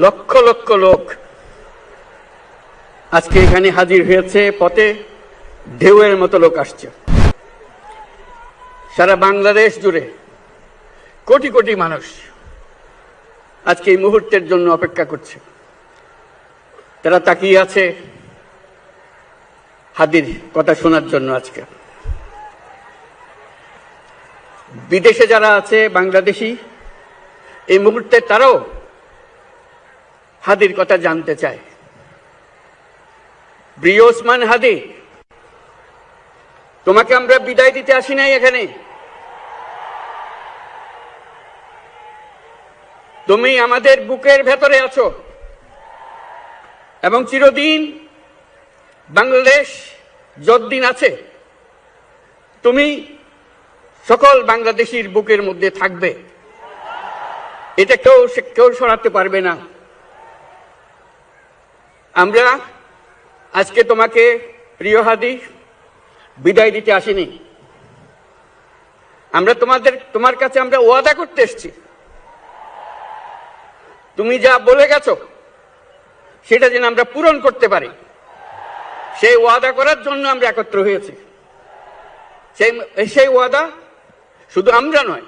লক্ষ লক্ষ লোক আজকে এখানে হাজির হয়েছে। পথে ঢেউয়ের মতো লোক আসছে। সারা বাংলাদেশ জুড়ে কোটি কোটি মানুষ আজকে এই মুহূর্তের জন্য অপেক্ষা করছে। তারা তাকিয়ে আছে হাদির কথা শোনার জন্য। আজকে বিদেশে যারা আছে বাংলাদেশি, এই মুহূর্তে তারাও হাদির কথা জানতে চায়। প্রিয় ওসমান হাদি, তোমাকে আমরা বিদায় দিতে আসি নাই এখানে। তুমি আমাদের বুকের ভেতরে আছো এবং চিরদিন বাংলাদেশ যতদিন আছে তুমি সকল বাংলাদেশির বুকের মধ্যে থাকবে। এটা কেউ সরাতে পারবে না। আমরা আজকে তোমাকে প্রিয় হাদি বিদায় দিতে আসিনি। আমরা তোমার কাছে আমরা ওয়াদা করতে এসেছি। তুমি যা বলে গেছো সেটা যেন আমরা পূরণ করতে পারি, সেই ওয়াদা করার জন্য আমরা একত্র হয়েছি। সেই ওয়াদা শুধু আমরা নয়,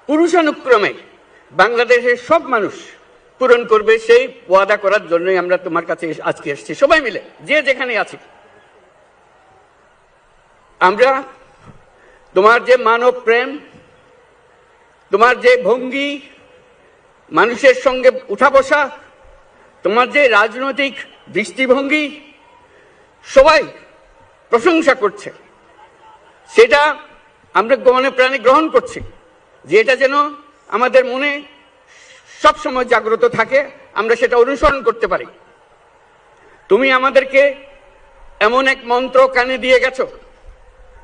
পুরুষানুক্রমে বাংলাদেশের সব মানুষ পূরণ করবে। সেই ওয়াদা করার জন্যই আমরা তোমার কাছে আজকে এসেছি, সবাই মিলে যে যেখানে আছি। আমরা তোমার যে মানব প্রেম, তোমার যে ভঙ্গি, মানুষের সঙ্গে উঠা বসা, তোমার যে রাজনৈতিক দৃষ্টিভঙ্গি, সবাই প্রশংসা করছে। সেটা আমরা মনে প্রাণে গ্রহণ করছি, যে এটা যেন আমাদের মনে সবসময় জাগ্রত থাকে, আমরা সেটা অনুসরণ করতে পারি। তুমি আমাদেরকে এমন এক মন্ত্র কানে দিয়ে গেছো,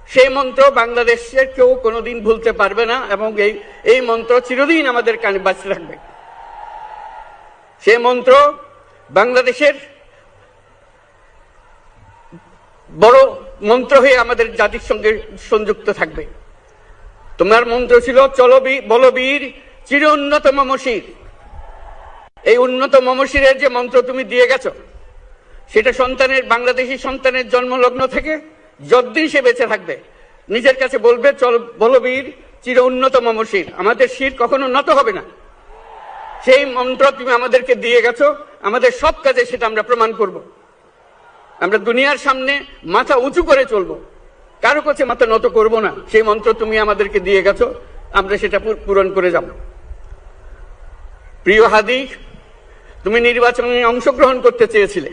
সেই মন্ত্র বাংলাদেশের কেউ কোনোদিন ভুলতে পারবে না এবং এই মন্ত্র চিরদিন আমাদের কানে বাঁচতে থাকবে। সেই মন্ত্র বাংলাদেশের বড় মন্ত্র হয়ে আমাদের জাতির সঙ্গে সংযুক্ত থাকবে। তোমার মন্ত্র ছিল চলো বলবীর চির উন্নত মমশির। এই উন্নত মমশিরের যে মন্ত্র তুমি দিয়ে গেছো, সেটা বাংলাদেশি সন্তানের জন্মলগ্ন থেকে যতদিন সে বেঁচে থাকবে নিজের কাছে বলবে চল বলবীর চির উন্নত মমশির, আমাদের শির কখনো নত হবে না। সেই মন্ত্র তুমি আমাদেরকে দিয়ে গেছো, আমাদের সব কাজে সেটা আমরা প্রমাণ করব। আমরা দুনিয়ার সামনে মাথা উঁচু করে চলবো, কারো কাছে মাথা নত করব না। সেই মন্ত্র তুমি আমাদেরকে দিয়ে গেছো, আমরা সেটা পূরণ করে যাব। প্রিয় হাদি, তুমি নির্বাচনে অংশগ্রহণ করতে চেয়েছিলে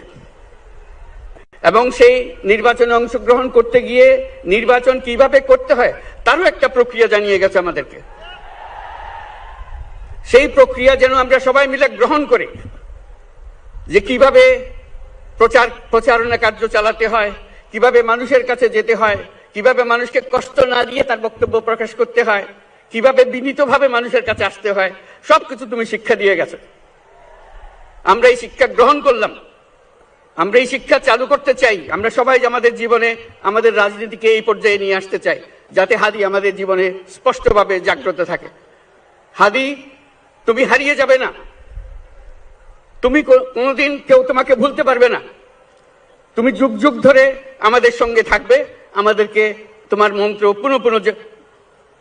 এবং সেই নির্বাচনে অংশগ্রহণ করতে গিয়ে নির্বাচন কিভাবে করতে হয় তারও একটা প্রক্রিয়া জানিয়ে গেছে আমাদেরকে। সেই প্রক্রিয়া যেন আমরা সবাই মিলে গ্রহণ করি, যে কিভাবে প্রচারণা কার্য চালাতে হয়, কিভাবে মানুষের কাছে যেতে হয়, কিভাবে মানুষকে কষ্ট না দিয়ে তার বক্তব্য প্রকাশ করতে হয়, কিভাবে বিনীতভাবে মানুষের কাছে আসতে হয়, সবকিছু তুমি শিক্ষা দিয়ে গেছো। আমরা এই শিক্ষা গ্রহণ করলাম, আমরা এই শিক্ষা চালু করতে চাই। আমরা সবাই আমাদের জীবনে আমাদের রাজনীতিকে এই পর্যায়ে নিয়ে আসতে চাই, যাতে হাদি আমাদের জীবনে স্পষ্টভাবে জাগ্রত থাকে। হাদি, তুমি হারিয়ে যাবে না। তুমি কোনোদিন কেউ তোমাকে ভুলতে পারবে না। তুমি যুগ যুগ ধরে আমাদের সঙ্গে থাকবে, আমাদেরকে তোমার মন্ত্র পুনঃ পুনঃ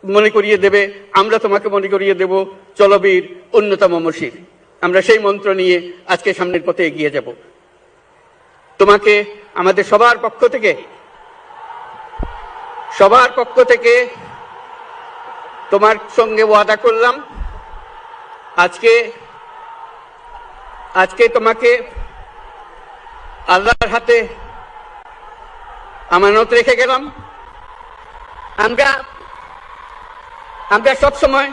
মনে করিয়ে দেবে। আমরা তোমাকে মনে করিয়ে দেব চলবীর উন্নত মমশির। আমরা সেই মন্ত্র নিয়ে আজকে সামনের পথে এগিয়ে যাব। তোমাকে আমাদের সবার পক্ষ থেকে তোমার সঙ্গে ওয়াদা করলাম, আজকে তোমাকে আল্লাহর হাতে আমানত রেখে গেলাম। আমরা সব সময়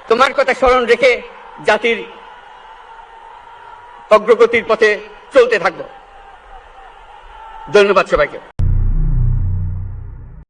তোমার কথা স্মরণ রেখে জাতির অগ্রগতির পথে চলতে থাকব। ধন্যবাদ সবাইকে।